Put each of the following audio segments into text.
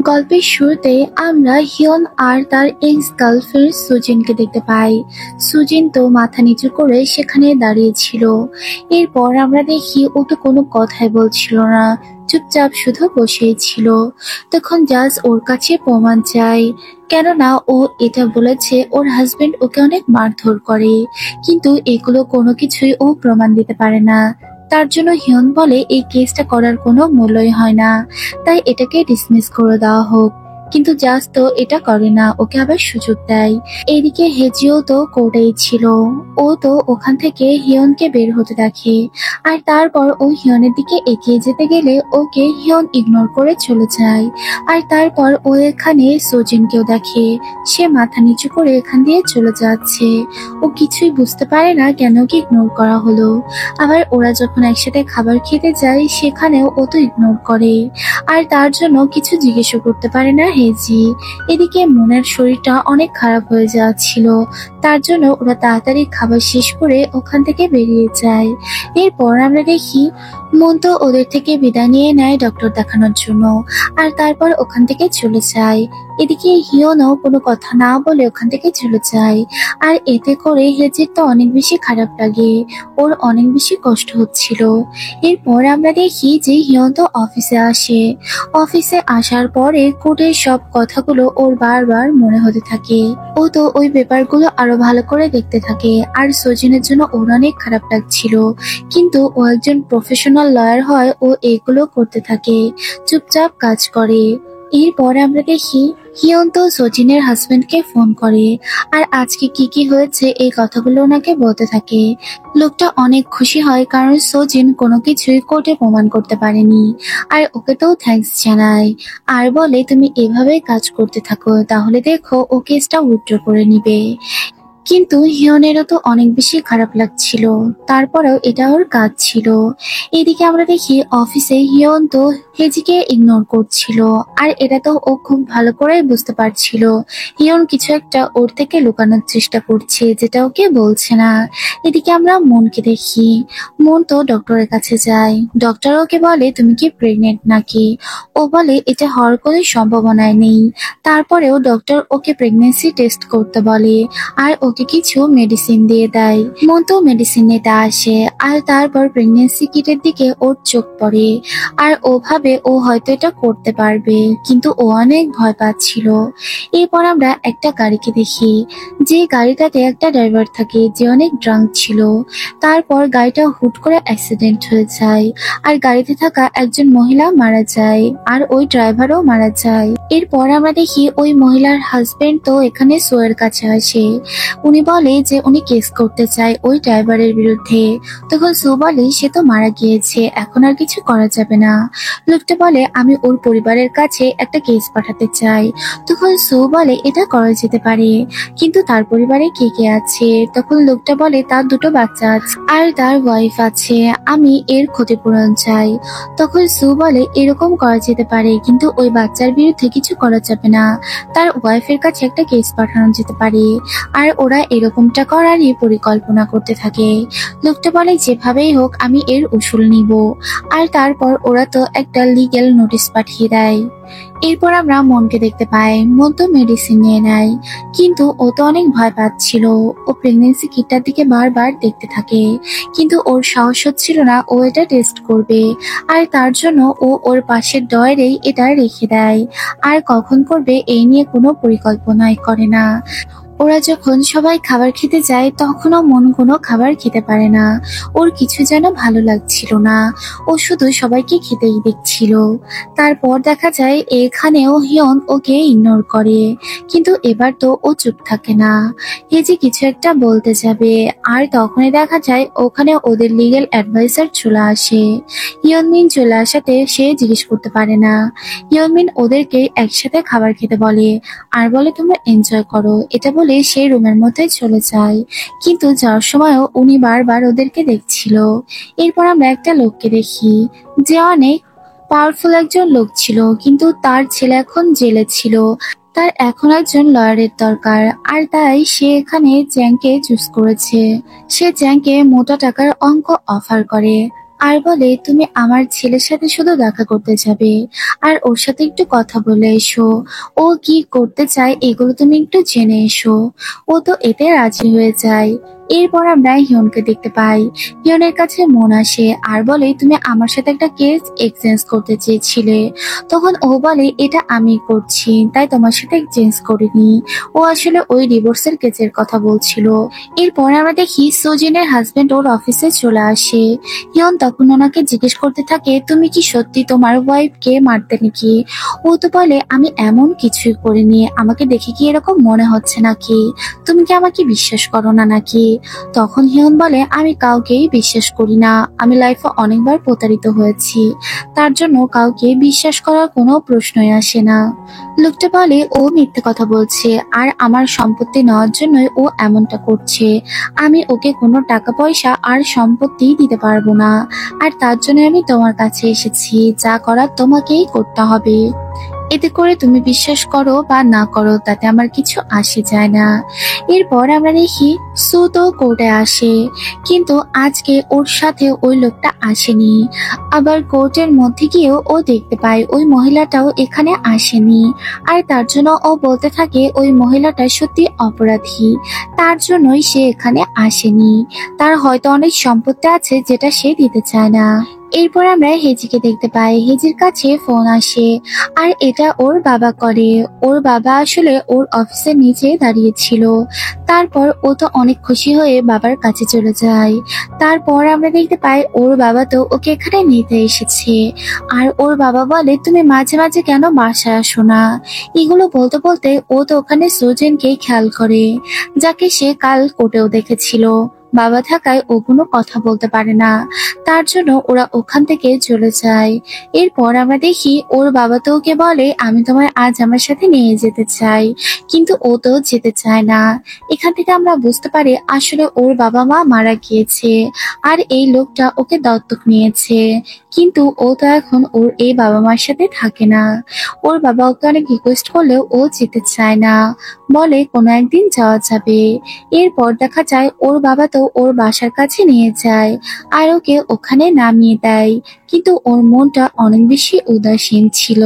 গল্পের শুরুতে আমরা হিয়ন আর তার এক্স গার্লফ্রেন্ড সুজিনকে দেখতে পাই। সুজিন তো মাথা নিচু করে সেখানে দাঁড়িয়েছিল। এরপর আমরা দেখি ও তো কোনো কথাই বলছিল না, চুপচাপ শুধু বসেই ছিল। তখন জাস্ট ওর কাছে প্রমাণ চাই, কেননা ও এটা বলেছে ওর হাজবেন্ড ওকে অনেক মারধর করে, কিন্তু এগুলো কোনো কিছুই ও প্রমাণ দিতে পারে না। তার জন্য হিয়ন বলে এই কেসটা করার কোনো মূল্যই হয় না, তাই এটাকে ডিসমিস করে দেওয়া হোক। কিন্তু জাজ তো এটা করে না, ওকে আবার সুযোগ দেয়। এদিকে হেজিও তো কোর্টেই ছিল। ও তো ওখান থেকে হিয়নকে বের হতে দেখে, আর তারপর ও হিয়নের দিকে এগিয়ে যেতে গেলে ওকে হিয়ন ইগনোর করে চলে যায়। আর তারপর ও এখানে সোজিনকেও দেখে, সে মাথা নিচু করে এখান দিয়ে চলে যাচ্ছে। ও কিছুই বুঝতে পারে না কেন কি ইগনোর করা হলো। আবার ওরা যখন একসাথে খাবার খেতে যায় সেখানেও ও তো ইগনোর করে, আর তার জন্য কিছু জিজ্ঞেসও করতে পারে না হেজি। এদিকে মনের শরীরটা অনেক খারাপ হয়ে যাচ্ছিল, তার জন্য ওরা তাড়াতাড়ি খাবার শেষ করে ওখান থেকে বেরিয়ে যায়। এরপর আমরা দেখি মন তো ওদের থেকে বিদায় নিয়ে নেয় ডক্টর দেখানোর জন্য, আর তারপর ওখান থেকে চলে যায়। এদিকে হিয়নও কোনো কথা না বলে ওখান থেকে চলে যায়। আর এতে করে হেজির তো অনেক বেশি খারাপ লাগে, ওর অনেক বেশি কষ্ট হচ্ছিল। এরপর আমরা দেখি যে হিয়ন তো অফিসে আসে। অফিসে আসার পরে কোর্টের সব কথাগুলো ওর বারবার মনে হতে থাকে। ও তো ওই পেপারগুলো আরো ভালো করে দেখতে থাকে, আর সজিনের জন্য ওর অনেক খারাপ লাগছিল, কিন্তু ও একজন প্রফেশনাল লয়ার হয়, ও এগুলো করতে থাকে, চুপচাপ কাজ করে। এরপর আমরা দেখি হিয়ন তো সজিনের হাজবেন্ডকে ফোন করে, আর আজকে কি কি হয়েছে এই কথাগুলো ওনাকে বলতে থাকে। লোকটা অনেক খুশি হয়, কারণ সজিন কোনো কিছুই কোর্টে প্রমাণ করতে পারেনি, আর ওকে তো থ্যাঙ্কস জানায়, আর বলে তুমি এভাবেই কাজ করতে থাকো, তাহলে দেখো ও কেসটা উইথড্র করে নিবে। কিন্তু হিয়নেরও তো অনেক বেশি খারাপ লাগছিল, তারপরেও এটা ওর কাজ ছিল। এদিকে আমরা দেখি অফিসে হিয়ন তো হেজিকে ইগনোর করছিল, আর এটা তো ও খুব ভালো করে বুঝতে পারছিল হিয়ন কিছু একটা ওর থেকে লুকানোর চেষ্টা করছে, যেটা ওকে বলছে না। এদিকে আমরা মনকে দেখি, মন তো ডক্টরের কাছে যায়। ডক্টর ওকে বলে তুমি কি প্রেগনেন্ট নাকি। ও বলে এটা হওয়ার কোনো সম্ভাবনাই নেই। তারপরেও ডক্টর ওকে প্রেগনেন্সি টেস্ট করতে বলে, আর ওকে কিছু মেডিসিন দিয়ে দেয়। মন তো মেডিসিন নিতে আসে, আর তারপর প্রেগনেন্সি কিটের দিকে ওর চোখ পড়ে, আর ও ভাবে ও হয়তো এটা করতে পারবে, কিন্তু ও অনেক ভয় পাচ্ছিল। এরপর আমরা একটা গাড়িকে দেখি, যে গাড়িটাতে একটা ড্রাইভার থাকে যে অনেক ড্রাঙ্ক ছিল। তারপর গাড়িটা হুট করে অ্যাক্সিডেন্ট হয়ে যায়, আর গাড়িতে থাকা একজন মহিলা মারা যায়, আর ওই ড্রাইভারও মারা যায়। এরপর আমরা দেখি ওই মহিলার হাজবেন্ড তো এখানে সোয়ের কাছে আসে। উনি বলে যে উনি কেস করতে চায় ওই ড্রাইভারের বিরুদ্ধে। তখন সু বলে সে তো মারা গিয়েছে, এখন আর কিছু করা যাবে না। লোকটা বলে আমি ওর পরিবারের কাছে একটা কেস পাঠাতে চাই। তখন সু বলে এটা করা যেতে পারে, কিন্তু তার পরিবারে কে কে আছে। তখন লোকটা বলে তার দুটো বাচ্চা আছে আর তার ওয়াইফ আছে, আমি এর ক্ষতিপূরণ চাই। তখন সু বলে এরকম করা যেতে পারে, কিন্তু ওই বাচ্চার বিরুদ্ধে কিছু করা যাবে না, তার ওয়াইফের কাছে একটা কেস পাঠানো যেতে পারে। আর ওরা এরকমটা করারই পরিকল্পনা করতে থাকে। লোকটা বলে যেভাবেই হোক আমি এর উসুল নিব। আর তারপর ওরা তো একটা লিগ্যাল নোটিশ পাঠিয়ে দেয়। এরপর আমরা মনকে দেখতে পাই, মন তো মেডিসিন নিয়ে নেয়, কিন্তু ও তো অনেক ভয় পাচ্ছিল। ও প্রেগনেন্সি কিটটার দিকে বারবার দেখতে থাকে, কিন্তু ওর সাহস হচ্ছিল না ও এটা টেস্ট করবে, আর তার জন্য ও ওর পাশের ডয়ারেই এটা রেখে দেয়, আর কখন করবে এই নিয়ে কোনো পরিকল্পনাই করে না। ওরা যখন সবাই খাবার খেতে যায় তখনও মন কোনো খাবার খেতে পারে না, ওর কিছু যেন ভালো লাগছিল না, ও শুধু সবাইকে খেতেই দেখছিল। তারপর দেখা যায় এখানেও হিয়ন ওকে ইগনোর করে, কিন্তু এবার তো ও চুপ থাকে না। হেজি কিছু একটা বলতে যাবে, আর তখনই দেখা যায় ওখানে ওদের লিগ্যাল অ্যাডভাইসার চলে আসে। হিয়নমিন চলে আসাতে সে জিজ্ঞেস করতে পারে না। হিয়নমিন ওদেরকে একসাথে খাবার খেতে বলে, আর বলে তোমরা এনজয় করো, এটা বলে সে রুমের মধ্যে চলে যায়। কিন্তু যাওয়ার সময়ও উনি বারবার ওদেরকে দেখছিল। এরপর আমরা একটা লোককে দেখি, যে অনেক পাওয়ারফুল একজন লোক ছিল, কিন্তু তার ছেলে এখন জেলে ছিল, তার এখন একজন লয়ারের দরকার, আর তাই সে এখানে জ্যাংকে চুজ করেছে। সে জ্যাংকে মোটা টাকার অঙ্ক অফার করে, আর বলে তুমি আমার ছেলের সাথে শুধু দেখা করতে যাবে আর ওর সাথে একটু কথা বলে এসো, ও কি করতে চায় এগুলো তুমি একটু জেনে এসো। ও তো এতে রাজি হয়ে যায়। এরপর আমরা হিয়নকে দেখতে পাই। হিয়নের কাছে মন আসে আর বলে তুমি আমার সাথে একটা কেস এক্সচেঞ্জ করতে চেয়েছিলে। তখন ও বলে এটা আমি করছি, তাই তোমার সাথে এক্সচেঞ্জ করিনি। ও আসলে ওই ডিভোর্সের কেসের কথা বলছিল। এরপর আমরা দেখি সুজিনের হাজবেন্ড ওর অফিসে চলে আসে। হিয়ন তখন ওনাকে জিজ্ঞেস করতে থাকে তুমি কি সত্যি তোমার ওয়াইফকে মারতে নাকি? ও তো বলে আমি এমন কিছুই করিনি, আমাকে দেখে কি এরকম মনে হচ্ছে নাকি? তুমি কি আমাকে বিশ্বাস করো না নাকি? তখন হিয়ন বলে আমি কাউকেই বিশ্বাস করি না, আমি লাইফে অনেকবার প্রতারিত হয়েছি, তার জন্য কাউকে বিশ্বাস করার কোনো প্রশ্নই আসে না। লোকটা বলে ও মিথ্যে কথা বলছে আর আমার সম্পত্তি নেওয়ার জন্যই ও এমনটা করছে। আমি ওকে কোনো টাকা পয়সা আর সম্পত্তি দিতে পারবো না, আর তার জন্য আমি তোমার কাছে এসেছি, যা করার তোমাকেই করতে হবে। এতে করে তুমি বিশ্বাস করো বা না করো তাতে আমার কিছু আসে যায় না। এরপর আমরা দেখি সু তো কোর্টে আসে, কিন্তু আজকে ওর সাথে ওই লোকটা আসেনি। আবার কোর্টের মধ্যে গিয়েও ও দেখতে পায় ওই মহিলাটাও এখানে আসেনি। আর তার জন্য ও বলতে থাকে ওই মহিলাটা সত্যি অপরাধী, তার জন্যই সে এখানে আসেনি। তার হয়তো অনেক সম্পত্তি আছে যেটা সে দিতে চায় না। এরপর আমরা হেজিকে দেখতে পাই। হেজির কাছে ফোন আসে আর এটা ওর বাবা করে। ওর বাবা আসলে ওর অফিসের নিচে দাঁড়িয়েছিল। তারপর ও তো অনেক খুশি হয়ে বাবার কাছে চলে যায়। তারপর আমরা দেখতে পাই ওর বাবা তো ওকে এখানে নিতে এসেছে। আর ওর বাবা বলে তুমি মাঝে মাঝে কেন বাসায় আসো না? এগুলো বলতে বলতে ও তো ওখানে সুজেনকে খেয়াল করে, যাকে সে কাল কোর্টেও দেখেছিল। বাবা থাকায় ও কোনো কথা বলতে পারে না, তার জন্য ওরা ওখান থেকে চলে যায়। এরপর আমরা দেখি ওর বাবা তো ওকে বলে আমি তোমার আজ আমার সাথে নিয়ে যেতে চাই, কিন্তু ও তো যেতে চায় না। এখান থেকে আমরা বুঝতে পারি আসলে ওর বাবা মা মারা গিয়েছে আর এই লোকটা ওকে দত্তক নিয়েছে, কিন্তু ও তো এখন ওর এই বাবা মার সাথে থাকে না। ওর বাবা ওকে অনেক রিকোয়েস্ট করলেও ও যেতে চায় না, বলে কোনো একদিন যাওয়া যাবে। এরপর দেখা যায় ওর বাবা তো ওর বাসার কাছে নিয়ে যায় আর ওকে ওখানে নামিয়ে দেয়, কিন্তু ওর মনটা অনেক বেশি উদাসীন ছিল।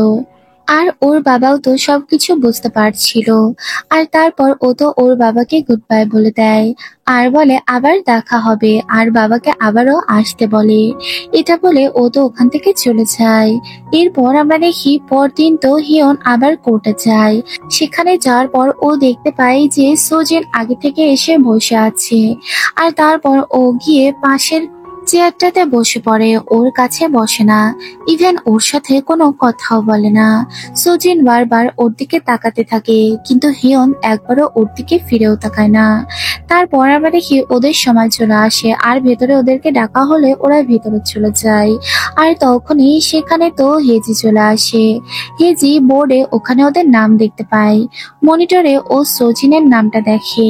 আর ওর বাবাও তো সবকিছু বুঝতে পারছিল। আর তারপর ও তো ওর বাবাকে গুড বাই বলে দেয় আর বলে আবার দেখা হবে, আর বাবাকে আবারও আসতে বলে। এটা বলে ও তো ওখান থেকে চলে যায়। এরপর আমরা দেখি পরদিন তো হিয়ন আবার কোর্টে যায়। সেখানে যাওয়ার পর ও দেখতে পায় যে সোজেন আগে থেকে এসে বসে আছে। আর তারপর ও গিয়ে পাশের চেয়ারটাতে বসে পড়ে, ওর কাছে বসে না, ইভেন ওর সাথে কোনো কথাও বলে না। সুজিন বারবার ওর দিকে তাকাতে থাকে, কিন্তু হিয়ন একবারও ওর দিকে ফিরেও তাকায় না। তারপর আমরা দেখি ওদের সময় চলে আসে আর ভেতরে ওদেরকে ডাকা হলে ওরা ভেতরে চলে যায়। আর তখনই সেখানে তো হেজি চলে আসে। হেজি বোর্ডে ওখানে ওদের নাম দেখতে পায়। মনিটরে ও সজিনের নামটা দেখে।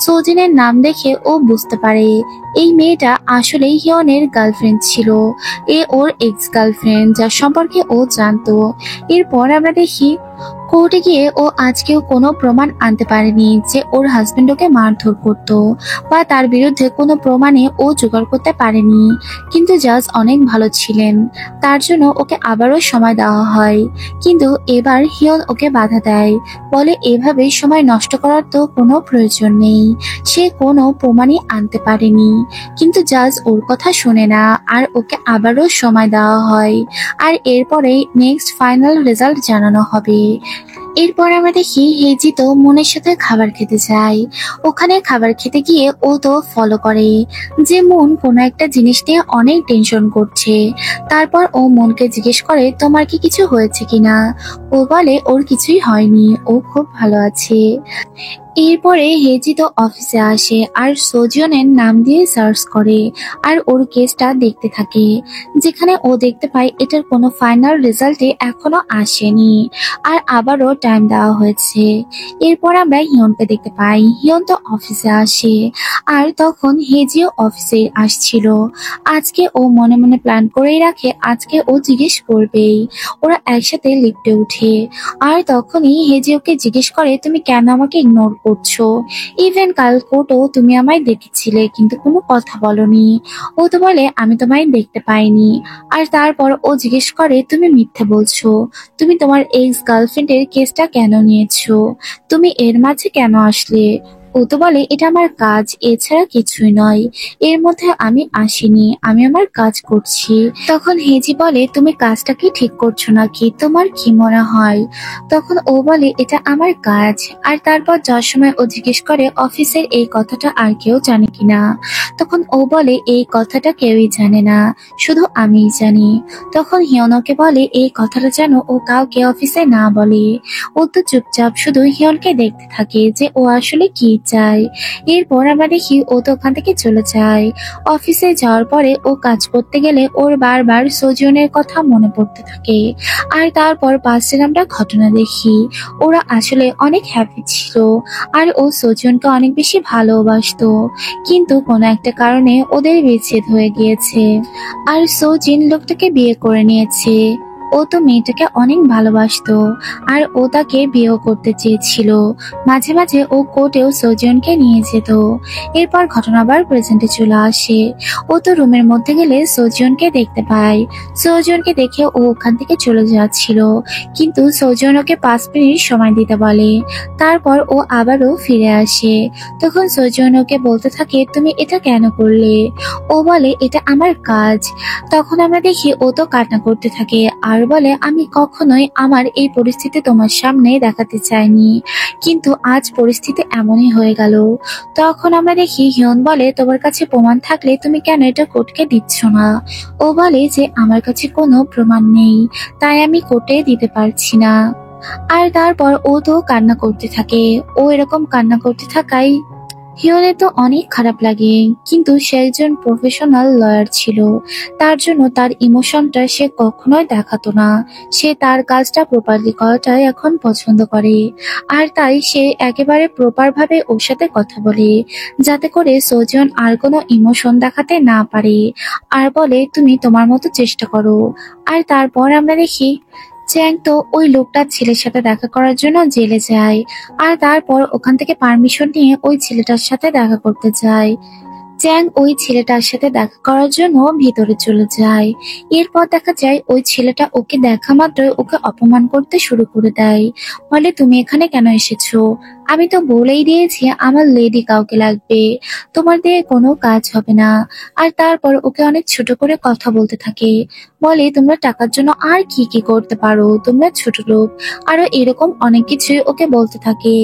সজিনের নাম দেখে ও বুঝতে পারে এই মেয়েটা আসলেই হিয়নের গার্লফ্রেন্ড ছিল। এ ওর এক্স গার্লফ্রেন্ড, যার সম্পর্কে ও জানতো। এরপর আমরা দেখি কোর্টে গিয়ে ও আজকেও কোনো প্রমাণ আনতে পারেনি যে ওর হাজবেন্ড ওকে মারধর করতো, বা তার বিরুদ্ধে কোনো প্রমাণে ও জোগাড় করতে পারেনি। কিন্তু জাজ অনেক ভালো ছিলেন, তার জন্য ওকে আবারও সময় দেওয়া হয়। কিন্তু এবার হিয়ন ওকে বাধা দেয়, বলে এভাবে সময় নষ্ট করার তো কোনো প্রয়োজন নেই, সে কোনো প্রমাণই আনতে পারেনি। কিন্তু জাজ ওর কথা শোনে না আর ওকে আবারও সময় দেওয়া হয়। আর এরপরেই নেক্সট ফাইনাল রেজাল্ট জানানো হবে। এরপর আমরা দেখি হেজি তো মনের সাথে খাবার খেতে যায়। ওখানে খাবার খেতে গিয়ে ও তো ফলো করে যে মন কোনো একটা জিনিস নিয়ে অনেক টেনশন করছে। তারপর ও মনকে জিজ্ঞেস করে তোমার কি কিছু হয়েছে কিনা। ও বলে ওর কিছুই হয়নি, ও খুব ভালো আছে। এরপরে হেজি তো অফিসে আসে আর সোজিয়নের নাম দিয়ে সার্চ করে আর ওর কেসটা দেখতে থাকে, যেখানে ও দেখতে পায় এটার কোনো ফাইনাল রেজাল্টে এখনো আসেনি আর আবারও টাইম দেওয়া হয়েছে। এরপর আমরা হিয়নকে দেখতে পাই। হিয়ন তো অফিসে আসে আর তখন হেজিও অফিসে আসছিল। আজকে ও মনে মনে প্ল্যান করেই রাখে আজকে ও জিজ্ঞেস করবেই। ওরা একসাথে লিফটে উঠে আর তখনই হেজি ওকে জিজ্ঞেস করে তুমি কেন আমাকে ইগনোর করছো। ইভেন কাল কোর্টেও তুমি আমায় দেখেছিলে, কিন্তু কোনো কথা বলনি। ও তো বলে আমি তোমায় দেখতে পাইনি। আর তারপর ও জিজ্ঞেস করে তুমি মিথ্যে বলছো। তুমি তোমার এক্স গার্লফ্রেন্ডের কেসটা কেন নিয়েছো? তুমি এর মাঝে কেন আসলে? ও তো বলে এটা আমার কাজ, এছাড়া কিছুই নয়। এর মধ্যে আমি আসিনি, আমি আমার কাজ করছি। তখন হেজি বলে তুমি কাজটা কি ঠিক করছো নাকি? তোমার কি মনে হয়? তখন ও বলে এটা আমার কাজ। আর তারপর যাওয়ার সময় ও জিজ্ঞেস করে অফিসের এই কথাটা আর কেউ জানে কিনা। তখন ও বলে এই কথাটা কেউই জানে না, শুধু আমিই জানি। তখন হিয়নকে বলে এই কথাটা যেন ও কাউকে অফিসে না বলে। ও তো চুপচাপ শুধু হিয়নকে দেখতে থাকে যে ও আসলে কি চায়। এরপর আমরা দেখি ও তো ওখান থেকে চলে যায়। অফিসে যাওয়ার পরে ও কাজ করতে গেলে ওর বারবার সোজিওনের কথা মনে পড়তে থাকে। আর তারপর পাশে আমরা ঘটনা দেখি, ওরা আসলে অনেক হ্যাপি ছিল। আর ও সোজিওনকে অনেক বেশি ভালোবাসতো, কিন্তু কোনো একটা কারণে ওদের বিচ্ছেদ হয়ে গিয়েছে। আর সোজিন লোকটাকে বিয়ে করে নিয়েছে। ও তো মেয়েটাকে অনেক ভালোবাসতো, আর ও তাকে বিয়েও করতে চেয়েছিল। মাঝে মাঝে ও কোর্টেও সোজিয়নকে নিয়ে যেত। এরপর ঘটনা আবার প্রেজেন্টে চলে আসে। ও তো রুমের মধ্যে গেলে সোজিয়নকে দেখতে পায়। সোজিয়নকে দেখে ও ওখান থেকে চলে যাচ্ছিল, কিন্তু সোজিয়ন ওকে 5 মিনিট সময় দিতে বলে। তারপর ও আবারও ফিরে আসে। তখন সোজিয়ন ওকে বলতে থাকে তুমি এটা কেন করলে? ও বলে এটা আমার কাজ। তখন আমরা দেখি ও তো কান্না করতে থাকে আর বলে আমি কখনোই আমার এই পরিস্থিতি তোমার সামনে দেখাতে চাইনি, কিন্তু আজ পরিস্থিতি এমনই হয়ে গেল। তখন আমরা দেখি হিয়ন বলে তোমার কাছে প্রমাণ থাকলে তুমি কেন এটা কোর্টকে দিচ্ছ না? ও বলে যে আমার কাছে কোনো প্রমাণ নেই, তাই আমি কোর্টে দিতে পারছি না। আর তারপর ও তো কান্না করতে থাকে। ও এরকম কান্না করতে থাকায় হিয়নের তো অনেক খারাপ লাগে, কিন্তু সে একজন প্রফেশনাল লয়ার ছিল। তার জন্য তার ইমোশনটা সে কখনোই দেখাতো না। সে তার কাজটা প্রপারলি করাটাই এখন পছন্দ করে। আর তাই সে একেবারে প্রপার ভাবে ওর সাথে কথা বলে, যাতে করে সোজন আর কোনো ইমোশন দেখাতে না পারে। আর বলে তুমি তোমার মতো চেষ্টা করো। আর তারপর আমরা দেখি চ্যাং তো ওই লোকটার ছেলের সাথে দেখা করার জন্য জেলে যায়। আর তারপর ওখান থেকে পারমিশন নিয়ে ওই ছেলেটার সাথে দেখা করতে যায়। চ্যাং ওই ছেলেটার সাথে দেখা করার জন্য ভিতরে চলে যায়। এরপর দেখা যায় ওই ছেলেটা ওকে দেখা মাত্রই ওকে অপমান করতে শুরু করে দেয়। বলে তুমি এখানে কেন এসেছো? আমি তো বলেই দিয়েছি আমার লেডি কাউকে লাগবে, তোমার দিয়ে কোনো কাজ হবে না। আর তারপর ওকে অনেক ছোট করে কথা বলতে থাকে। বলে তোমরা টাকার জন্য আর কি কি করতে পারো, তোমরা ছোট লোক। আরো এরকম অনেক কিছুই ওকে বলতে থাকে।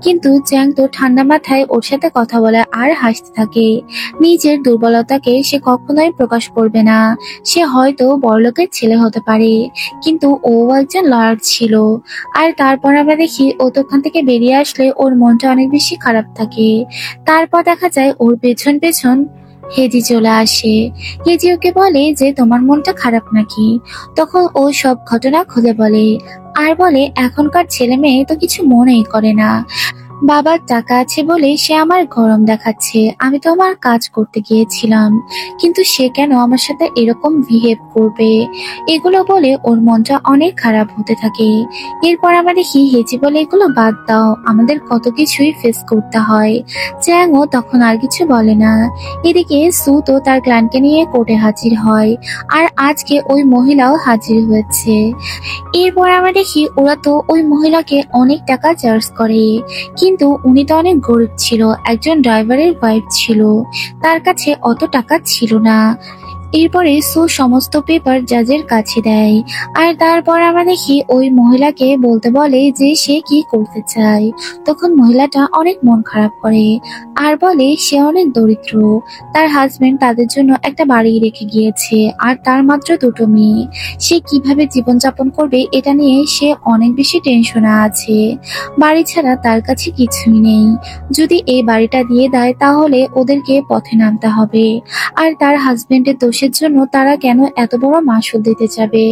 কিন্তু চ্যাং তো ঠান্ডা মাথায় ওর সাথে কথা বলে আর হাসতে থাকে। নিজের দুর্বলতাকে সে কখনোই প্রকাশ করবে না। সে হয়তো বড়লোকের ছেলে হতে পারে, কিন্তু ও একজন লয়ার ছিল। আর তারপর আমরা দেখি ও তো ওখান থেকে বেরিয়ে আসলে ওর মনটা অনেক বেশি খারাপ থাকে। তারপর দেখা যায় ওর পেছন পেছন হেজি চলে আসে। হেজি ওকে বলে যে তোমার মনটা খারাপ নাকি? তখন ও সব ঘটনা খুলে বলে। আর বলে এখনকার ছেলে মেয়ে তো কিছু মনেই করে না। বাবার টাকা আছে বলে সে আমার গরম দেখাচ্ছে, আমি তো আমার কাজ করতে গিয়েছিলাম, কিন্তু সে কেন আমার সাথে এরকম বিহেভ করবে? এগুলো বলে ওর মনটা অনেক খারাপ হতে থাকে। এরপর আমরা দেখি হেজি বলে এগুলো বাদ দাও, আমাদের কত কিছুই ফেস করতে হয়। চ্যাংও তখন আর কিছু বলে না। এদিকে সু তো তার ক্লায়েন্টকে নিয়ে কোর্টে হাজির হয়। আর আজকে ওই মহিলাও হাজির হয়েছে। এরপর আমরা দেখি ওরা তো ওই মহিলাকে অনেক টাকা চার্জ করে, কিন্তু উনি তো অনেক গরিব ছিল, একজন ড্রাইভারের ওয়াইফ ছিল, তার কাছে অত টাকা ছিল না। এরপরে সু সমস্ত পেপার জাজের কাছে দেয়। আর তারপর আমরা দেখি ওই মহিলাকে বলতে বলে যে সে কি করতে চায়। তখন মহিলাটা অনেক মন খারাপ করে আর বলে সে অনেক দরিদ্র, তার হাজবেন্ড তাদের জন্য একটা বাড়ি রেখে গিয়েছে, আর তার মাত্র 2টো মেয়ে। সে কিভাবে জীবনযাপন করবে এটা নিয়ে সে অনেক বেশি টেনশনে আছে। বাড়ি ছাড়া তার কাছে কিছুই নেই। যদি এই বাড়িটা দিয়ে দেয় তাহলে ওদেরকে পথে নামতে হবে। আর তার হাজবেন্ডের দোষের জন্য তারা কেন এত বড় মাসুল দিতে যাবে?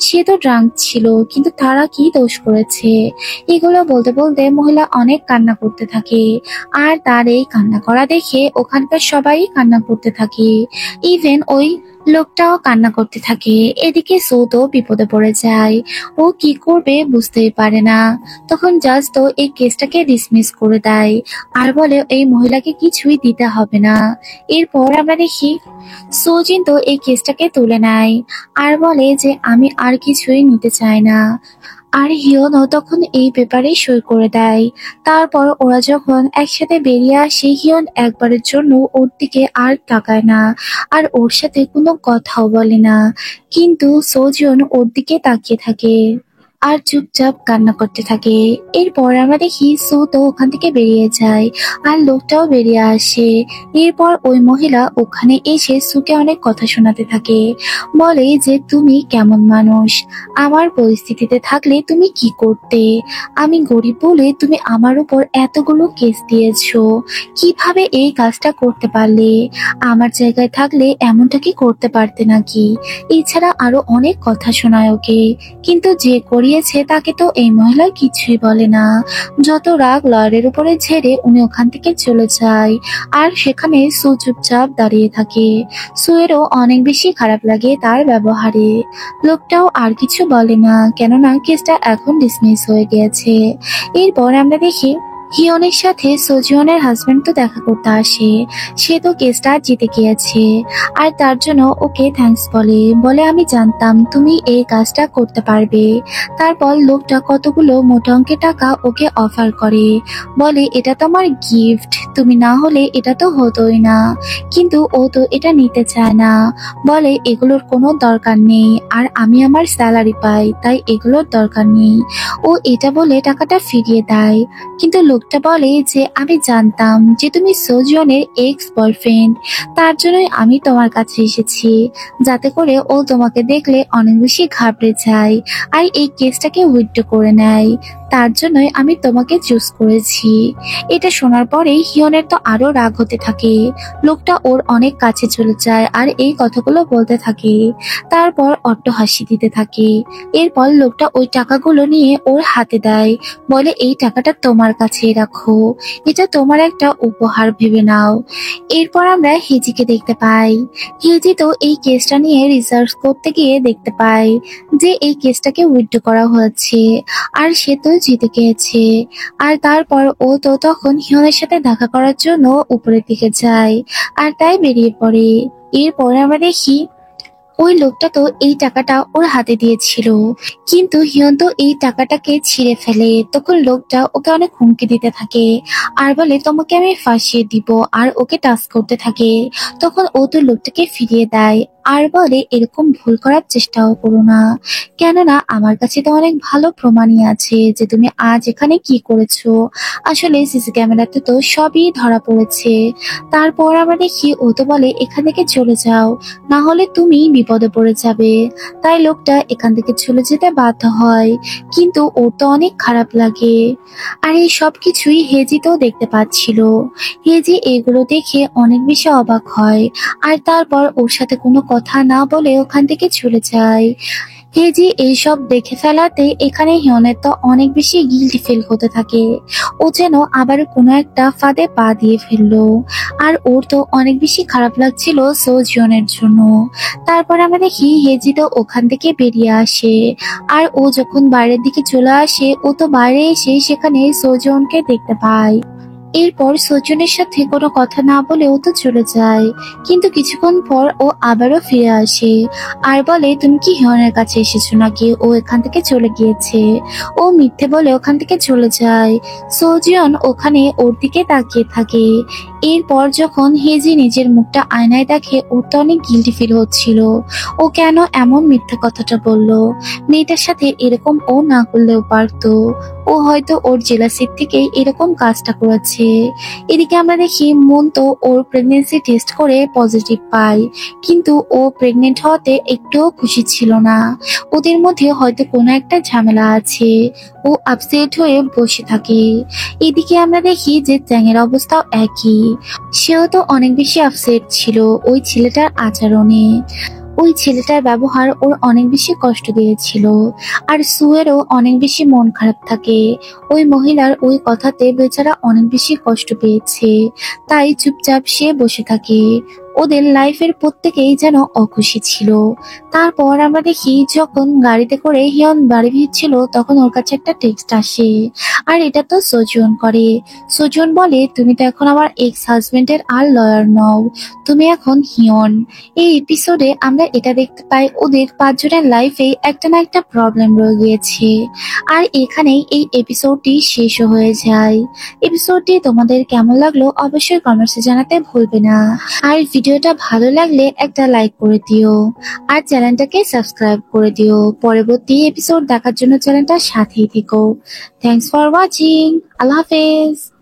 সে তো ড্রাঙ্ক ছিল, কিন্তু তারা কি দোষ করেছে? এগুলো বলতে বলতে মহিলা অনেক কান্না করতে থাকে। আর তার এই কান্না করা দেখে ওখানকার সবাই কান্না করতে থাকে। ইভেন ওই লোকটাও কান্না করতে থাকে। এদিকে সৌদ বিপদে পড়ে যায়। ও কি করবে বুঝতেই পারে না। তখন জাজ তো এই কেসটাকে ডিসমিস করে দেয় আর বলে এই মহিলাকে কিছুই দিতে হবে না। এরপর আমরা দেখি সৌজিন তো এই কেসটাকে তুলে নেয় আর বলে যে আমি আর কিছুই নিতে চাই না। আর হিয়নও তখন এই পেপারে সই করে দেয়। তারপর ওরা যখন একসাথে বেরিয়ে আসে, হিয়ন একবারের জন্য ওর দিকে আর তাকায় না আর ওর সাথে কোনো কথাও বলে না, কিন্তু সোজন ওর দিকে তাকিয়ে থাকে আর চুপচাপ কান্না করতে থাকে। এরপর আমরা দেখি সো তো ওখান থেকে বেরিয়ে যায় আর লোকটাও বেরিয়ে আসে। এরপর ওই মহিলা ওখানে এসে সুকে অনেক কথা শোনাতে থাকে। বলে যে তুমি কেমন মানুষ, আমার পরিস্থিতিতে থাকলে তুমি কি করতে, আমি গরিব বলে তুমি আমার উপর এতগুলো কেস দিয়েছো, কিভাবে এই কাজটা করতে পারলে, আমার জায়গায় থাকলে এমনটা কি করতে পারতে নাকি। এছাড়া আরো অনেক কথা শোনায় ওকে, কিন্তু যে করিয়েছে তাকে তো এই মহিলা কিছুই বলে না। যত রাগ লয়ারের উপরে ঝেড়ে উনি ওখান থেকে চলে যায় আর সেখানে সু চুপচাপ দাঁড়িয়ে থাকে। সুয়েরও অনেক বেশি খারাপ লাগে তার ব্যবহারে। লোকটাও আর কিছু বলে না, কেননা কেসটা এখন ডিসমিস হয়ে গিয়েছে। এরপর আমরা দেখি হিয়নের সাথে সোজিওনের হাজবেন্ড তো দেখা করতে আসে। সে তো কেসটা জিতে গিয়েছে আর তার জন্য ওকে থ্যাঙ্কস বলে। বলে আমি জানতাম তুমি এই কাজটা করতে পারবে। তারপর লোকটা কতগুলো মোটা অঙ্কের টাকা ওকে অফার করে। বলে এটা তো আমার গিফট, তুমি না হলে এটা তো হতোই না। কিন্তু ও তো এটা নিতে চায় না। বলে এগুলোর কোনো দরকার নেই, আর আমি আমার স্যালারি পাই তাই এগুলোর দরকার নেই। ও এটা বলে টাকাটা ফিরিয়ে দেয়। কিন্তু লোকটা বলে যে আমি জানতাম যে তুমি সোজনের এক্স বয়ফ্রেন্ড, তার জন্যই আমি তোমার কাছে এসেছি, যাতে করে ও তোমাকে দেখলে অনেক বেশি ঘাবড়ে যায় আর এই কেসটাকে উইথড্র করে নেয়। তার জন্যই আমি তোমাকে চুজ করেছি। এটা শোনার পরে হিয়নের তো আরো রাগ হতে থাকে। লোকটা ওর অনেক কাছে চলে যায় আর এই কথাগুলো বলতে থাকে। তারপর অট্ট হাসি দিতে থাকে। এরপর লোকটা ওই টাকাগুলো নিয়ে ওর হাতে দেয়। বলে এই টাকাটা তোমার কাছে রাখো, এটা তোমার একটা উপহার ভেবে নাও। এরপর আমরা হেজিকে দেখতে পাই। হেজি তো এই কেসটা নিয়ে রিসার্চ করতে গিয়ে দেখতে পাই যে এই কেসটাকে উইথড্র করা হয়েছে আর সে তো জিতে গিয়েছে। আর তারপর ও তো তখন হিয়নের সাথে দেখা করার জন্য উপরের দিকে যায় আর তাই বেরিয়ে পড়ে। এরপর আমরা দেখি ওই লোকটা তো এই টাকাটা ওর হাতে দিয়েছিল, কিন্তু হিয়ন তো এই টাকাটাকে ছিঁড়ে ফেলে। তখন লোকটা ওকে অনেক হুমকি দিতে থাকে আর বলে তোমাকে আমি ফাঁসিয়ে দিব, আর ওকে টাচ করতে থাকে। তখন ও তো লোকটাকে ফিরিয়ে দেয় আর বলে এরকম ভুল করার চেষ্টাও করো না, কেননা আমার কাছে তো অনেক ভালো প্রমাণই আছে যে তুমি আজ এখানে কি করেছো। আসলে সিসি ক্যামেরাতে তো সবই ধরা পড়েছে। তারপর আমরা দেখি ও তো বলে এখান থেকে চলে যাও, না হলে তুমি বিপদে পড়ে যাবে। তাই লোকটা এখান থেকে চলে যেতে বাধ্য হয়, কিন্তু ওর তো অনেক খারাপ লাগে। আর এই সব কিছুই হেজি তো দেখতে পাচ্ছিল। হেজি এগুলো দেখে অনেক বেশি অবাক হয় আর তারপর ওর সাথে কোনো কথা না বলে ওখান থেকে চলে যায়। হেজি এইসব দেখে ফেলাতে এখানে হিয়নের তো অনেক বেশি গিল্টি ফিল হতে থাকে। ও যেন আবার কোনো একটা ফাঁদে পা দিয়ে ফেললো আর ওর তো অনেক বেশি খারাপ লাগছিল সোজিয়নের জন্য। তারপর আমরা দেখি হেজি তো ওখান থেকে বেরিয়ে আসে আর ও যখন বাইরের দিকে চলে আসে, ও তো বাইরে এসে সেখানে সোজিয়নকে দেখতে পায়। এরপর সজনের সাথে কোনো কথা না বলে ও তো চলে যায়, কিন্তু কিছুক্ষণ পর ও আবারও ফিরে আসে আর বলে তুমি কি হিয়নের কাছে এসেছো নাকি, ও এখান থেকে চলে গিয়েছে। ও মিথ্যে বলে ওখান থেকে চলে যায়। সোজিয়ন ওখানে ওর দিকে তাকিয়ে থাকে। এরপর যখন হেজি নিজের মুখটা আয়নায় দেখে, ওর তো অনেক গিল্টি ফিল হচ্ছিল। ও কেন এমন মিথ্যে কথাটা বললো, মেয়েটার সাথে এরকম ও না করলেও পারতো। ও হয়তো ওর জেলাসির থেকে এরকম কাজটা করেছে। এদিকে আমরা দেখি মন তো ওর প্রেগনেন্সি টেস্ট করে পজিটিভ পায়, কিন্তু ও প্রেগনেন্ট হওয়াতে একটুও খুশি ছিল না। ওদের মধ্যে হয়তো কোনো একটা ঝামেলা আছে। ও আপসেট হয়ে বসে থাকে। এদিকে আমরা দেখি যে চ্যাংয়ের অবস্থাও একই। সেও তো অনেক বেশি আপসেট ছিল ওই ছেলেটার আচরণে। ওই ছেলেটার ব্যবহার ওর অনেক বেশি কষ্ট দিয়েছিল। আর সুয়েরও অনেক বেশি মন খারাপ থাকে। ওই মহিলার ওই কথাতে বেচারা অনেক বেশি কষ্ট পেয়েছে, তাই চুপচাপ সে বসে থাকে। ওদের লাইফের প্রত্যেকেই যেন অখুশি ছিল। তারপর আমরা দেখি যখন গাড়িতে করে হিয়ন বাড়ি ফিরছিল তখন ওর কাছে একটা টেক্সট আসে। আর এটা তো সোজুন করে। সোজুন বলে, তুমি তো এখন আমার এক্স হাজবেন্ডের আর লয়ার নও, তুমি এখন হিয়ন। এই এপিসোডে আমরা এটা দেখতে পাই ওদের পাঁচজনের লাইফে একটা না একটা প্রবলেম রয়ে গিয়েছে। আর এখানেই এই এপিসোডটি শেষ হয়ে যায়। এপিসোডটি তোমাদের কেমন লাগলো অবশ্যই কমেন্টসে জানাতে ভুলবে না। আর ভিডিওটা ভালো লাগলে একটা লাইক করে দিও আর চ্যানেলটাকে সাবস্ক্রাইব করে দিও। পরবর্তী এপিসোড দেখার জন্য চ্যানেলটার সাথেই থেকো। Thanks for watching. আল্লাহ হাফেজ।